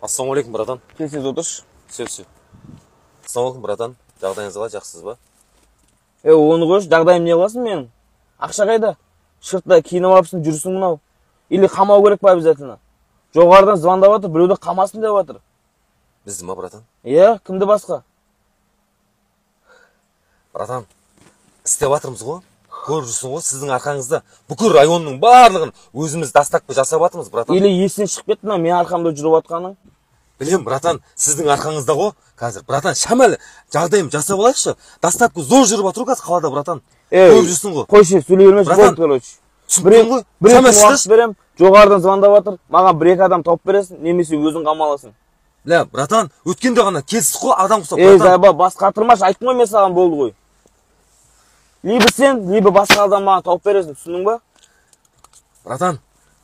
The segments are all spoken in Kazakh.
Ассалаумағалейкум, братан. Келсеңіз отыршы. Все. Ассалаумағалейкум, братан. Жағдайыңыз қалай, жақсысыз ба? Оны қойшы, жағдайым не қыласың менің? Ақша қайда? Шыртта киініп алыпсың, жүрсің мынау. Или қамау керек па обязательно? Жоғарыдан звондап жатыр, біреуді қамасын деп жатыр. Бізді ма, братан? Кімді басқа? Братан, істеп жатырмыз ғой. Көріп жүрсің ғой, сіздің арқаңызда бүкіл районның барлығын өзіміз дастақпен жасап жатырмыз, братан. Или есінен шығып кетті ма, мен арқамда жүріп жатқаның? Білем, братан, сіздің арқаңызда ғой. Қазір, братан, шамал жағдайым жасап алайықшы. Дастапқа зор жүріп жатыр қазір қалада, братан. Көріп жүрсің ғой. Қойшы, сөйлей бермеші, болды, короче. Түсіндің ғой? Бір уақыт берем, жоғарыдан звондап жатыр. Маған бір-екі адам тауып бересің, немесе өзің қамаласың. Бля, братан, өткенде ғана келістік қой, адам құсап, братан. Зайба, бас қатырмашы, айттым ғой мен саған, болды ғой. Либо сен, либо басқа адам маған тауып бересің, түсіндің ба? Братан,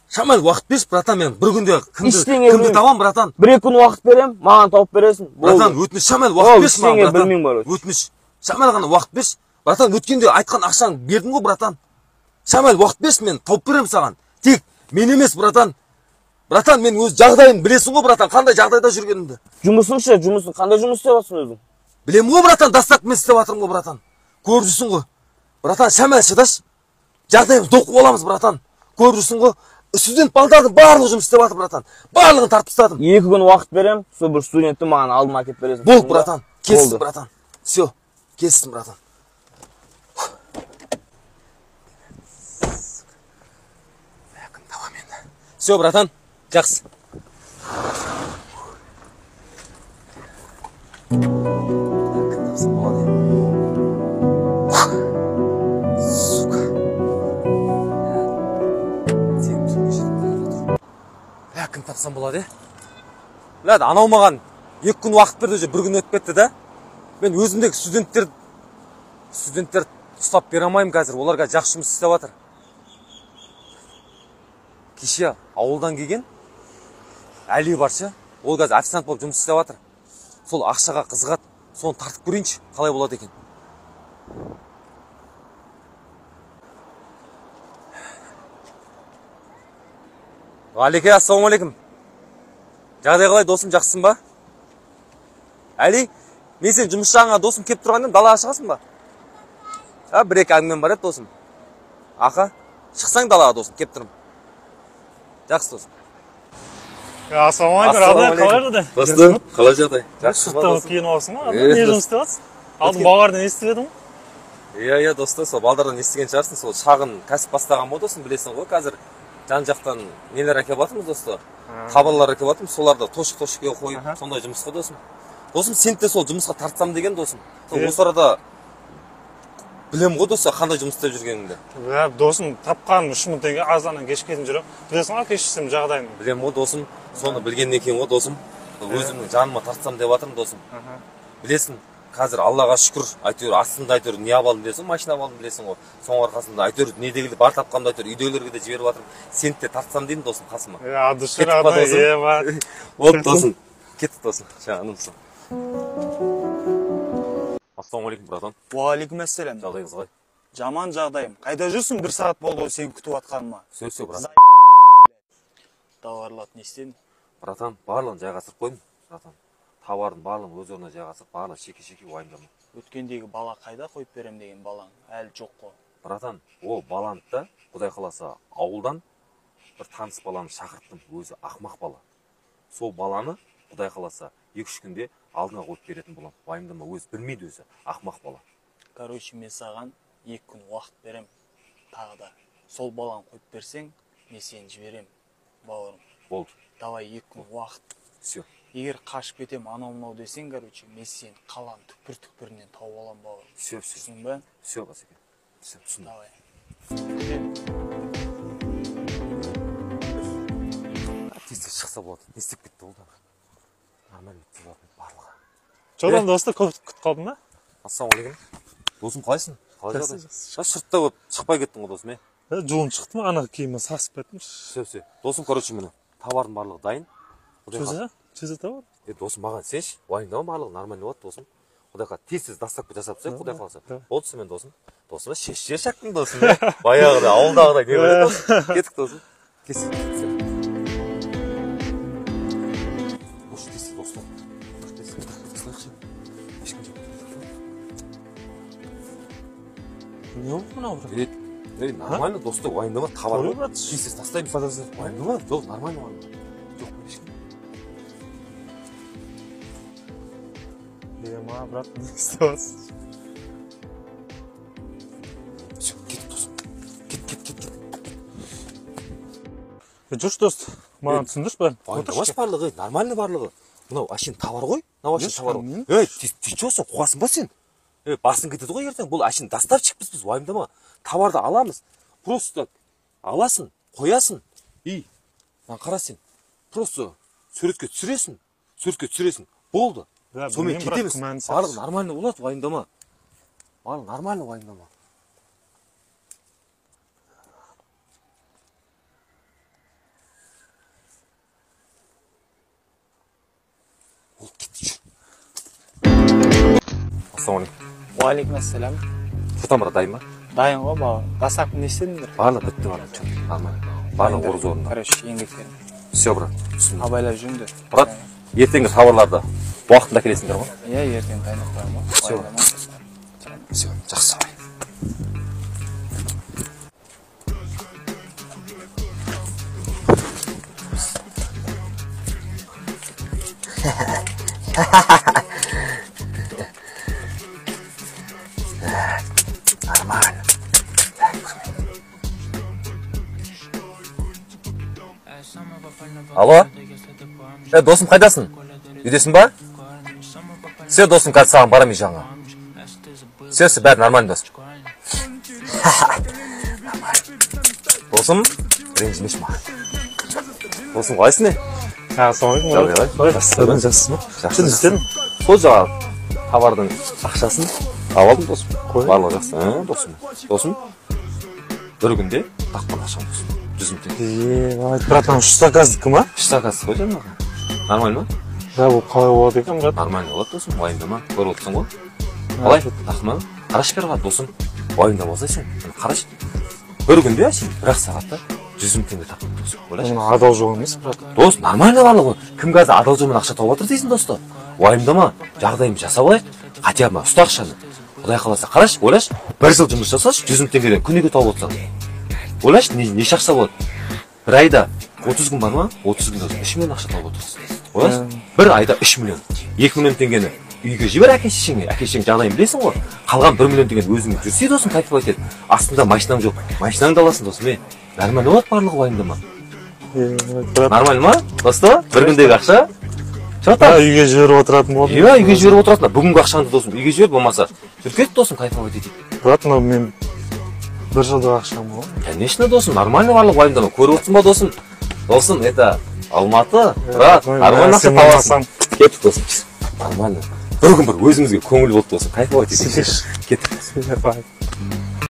шамал уақыт берші, братан, мен бір күнде кімді табам, братан? Бір-екі күн уақыт берем, маған тауып бересің. Братан, өтініш, шамал уақыт берші маған, братан. Өтініш, шамал ғана уақыт берші. Братан, өткенде айтқан ақшаны бердің ғой, братан. Шамал уақыт берші, мен тауып берем саған. Тек мен емес, братан. Братан, мен өз жағдайын білесің ғой, братан, қандай жағдайда жүргенімді. Жұмысың, қандай жұмыс істеп жатсың өзің? Білем ғой, братан, дастақпен істеп жатырмын ғой, братан. Көріп жүрсің ғой. Братан, шамал шыдаш. Жағдайымыз доқ боламыз, братан. Көріп жүрсің ғой. Студент балдардың барлығы жұмыс істеп жатыр, братан. Барлығын тартып тастадым. 2 күн уақыт берем, сол бір студентті маған алдыма әкеліп бересің. Болды, братан. Келістім, братан. Все, келістім, братан. Все, братан, жақсы. Кім тапсам болады? Біледі, анау маған 2 күн уақыт берді, уже 1 күн өтіп кетті да. Мен өзімдегі студенттер ұстап бере алмаймын қазір. Оларға жақсы жұмыс істеп жатыр. Кеше ауылдан келген Әли баршы, ол қазір официант болып жұмыс істеп жатыр. Сол ақшаға қызығады, соны тартып көрейінші, қалай болады екен. Ғалеке, ассалаумағалейкум. Жағдай қалай, досым, жақсысың ба? Әли, мен сен жұмыс жағыңа досым кеп тұрғандым, далаға шығасың ба? Бір-екі әңгімем бар еді, досым. Ақа, шықсаң далаға, досым, кеп тұрым. Жақсы, досым. Ассалаумағалейкум, қалай жүрді? Достым, қалай жағдай? Жақсы ба, достым? Кейін оласың ба? Не жұмыс істеп жатсың? Алдын балалардан естіп едің? Иә, достым, сол балдардан естіген шығарсың, сол шағын кәсіп бастаған ба, досым, білесің ғой, қазір жан-жақтан нелер әкеп жатырмыз, досты. Хабарлар әкеп жатырмыз, соларды тошық-тошыққа қойып, сондай жұмыс қой, досым. Досым, сен де сол жұмысқа тартсам деген, досым. Осы арада білем ғой, досым, қандай жұмыс істеп жүргеніңді. Досым, тапқаным 3.000 теңге, азаннан кеш кетіп жүрем. Білесің ғой, кешірсем жағдайымды. Білем ғой, досым, соны білгеннен кейін ғой, досым. Өзімнің жаныма тартсам деп жатырмын, досым. Білесің, қазір Аллаға шүкір, әйтеуір астында әйтеуір не алып алдым білесің, машина алып алдым білесің ғой. Соның арқасында әйтеуір не дегенде бар тапқанымда әйтеуір үйдегілерге де жіберіп жатырмын. Сені де тартсам деймін, досым, қасыма. Болды, досым. Кеттік, досым. Жанымсың. Ассалаумағалейкум, братан. Уағалейкум ассалам. Жағдайыңыз қалай? Жаман жағдайым. Қайда жүрсің? 1 сағат болды сені күтіп атқаныма. Все, братан. Тауарларды не істедің? Братан, барлығын жайғастырып қойдым, братан. Тауардың барлығын өз орнына жайғастырып, барлығы шеке-шеке уайымдама. Өткендегі бала қайда қойып берем деген балаң әлі жоқ қой. Братан, ол баланы да, Құдай қаласа, ауылдан бір таныс баланы шақырттым, өзі ақмақ бала. Сол баланы, Құдай қаласа, 2-3 күнде алдына қойып беретін болам. Уайымдама, өзі білмейді өзі, ақмақ бала. Короче, мен саған 2 күн уақыт берем, тағы да. Сол баланы қойып берсең, мен сені жіберем, бауырым. Болды. Давай 2 күн уақыт. Все. Егер қашып кетем, анау-мынау десең, короче, мен сені қаланың түкпір-түкпірінен тауып алам, бауырым. Все. Түсіндің бе? Все, басеке. Все, түсіндім. Давай. Тез шықса болады. Не істеп кетті ол да? Нормально өтіп жатыр барлығы. Жодан досты күтіп қалдың ба? Ассалаумағалейкум. Досым, қалайсың? Қалай жағдай? Шыртта болып шықпай кеттің ғой, досым, Жуын шықты ма? Ана киімі сасып кеттім. Все. Досым, короче, міне, товардың барлығы дайын. Чөзі тауар? Досым, маған сенші, уайымдама, барлығы нормально болады, досым. Құдайға тез дастапқа жасап тастайық, Құдай қаласа. Болды сен, досым. Досым, шеше шақтың, досым. Баяғыда, ауылдағыдай не бар, досым. Кеттік, досым. Кеттік. не болды мынау брат? Ей, нормально, достық, уайымдама, табар Ой, ғой. брат. Кесес тастаймыз. Уайымдама, жоқ, нормально, уайымдама. Жоқ, ешкім. Ема, брат, не істеватсың? Все, кетіп досым. Кет. Жүрші дост, маған түсіндірші бәрін. Уайымдамаш барлығы, нормально барлығы. Мынау әшейін товар ғой. Мынау әшейін Еш, товар мен- ғой. Ей, ты чё сен, қуасың ба сен? Басың кетеді ғой ертең. Бұл әшейін доставщикпіз біз, уайымдама. Товарды аламыз. Просто аласың, қоясың. И, маған қара сен. Просто суретке түсіресің. Болды. Да, Сонымен білмеймін, брат, кетеміз. күмән сияқты. Барлығы нормально болады, уайымдама. Барлығы нормально, уайымдама. Ол кетті жүр. Ассалаумағалейкум. Уалейкумассалам. Футан брат, дайын ба? Дайын ғой бала. Доставка не істедіңдер? Барлығы бітті барлығы. Чё, нормально. Барлығы орыз орында. Короче, еңбектерің. Все, брат. түсіндім. Абайлап жүріңдер. Брат, ертеңгі товарларды уақытында келесіңдер ғой? Иә, ертең дайындап қоямын ғой. Всё. Уайымдама. Все, жақсы. Нормально. Алло? Досым қайдасың? Үйдесің ба? Все, досым, қазір саған барамын жаңа. Все, бәрі нормально, досым. Досым, ренжімеші маған. Досым, қалайсың не? Ассалаумағалейкум. Жақсы. Жақсы істедің? Сол жаңағы товардың ақшасын алып алдым, досым. Барлығы жақсы. Досым, бір күнде таққан ақшам, досым. 100 мың теңге. Брат, там үш заказдікі ма? Үш заказсыз ғой жаңағы. Нормально ма? Да, бұл қалай болады екен, брат? Нормально болады, досым. Уайымдама. Көріп отырсың ғой. Қалай? Ақма? Қарашы бері досым. Уайымдамаса сен. Қарашы. Бір күнде сен бір-ақ сағатта 100 мың теңге таптың, досым. Ойлашы. Оның адал жол емес, брат. Дос, нормально барлығы. Кім қазір адал жолмен ақша тауып жатыр дейсің, досты. Уайымдама. Жағдайымды жасап алайық. Хотя бы ұста ақшаны. Құдай қаласа, қарашы, ойлашы. Бір жыл жұмыс жасашы, 100 мың теңгеден күніге тауып отырсаң. Ойлашы, неше ақша болады? Бір айда 30 күн бар ма? 30 күнде 3 миллион ақша тауып отырсың. Ойлашы, бір айда 3 миллион. 2 миллион теңгені үйге жібер әке-шешеңе. Әке-шешең жағдайын білесің ғой. Қалған 1 миллион теңгені өзіңе жүрсе досың, қайтып айтады. Астында машинаң жоқ. Машинаңды аласың, досым. Нормально болады барлығы, уайымдама. Брат, Нормально ма? Досты, бір күндегі ақша. Чата? үйге жіберіп отыратын болдым. Иә, үйге жіберіп отырасың. Бүгінгі ақшаңды досым үйге жібер, болмаса жүріп кет, досым, қайтып айтады. Брат, мынау мен бір жылдық ақшам ғой. Конечно, досым, нормально барлық, уайымдама. Көріп отырсың ба, досым? Досым, это Алматы, брат, нормально ақша табасың. Кеттік, досым. Нормально. Бір күн бір өзімізге көңіл болды, досым. Қайтып айтады. Кеттік. Бай.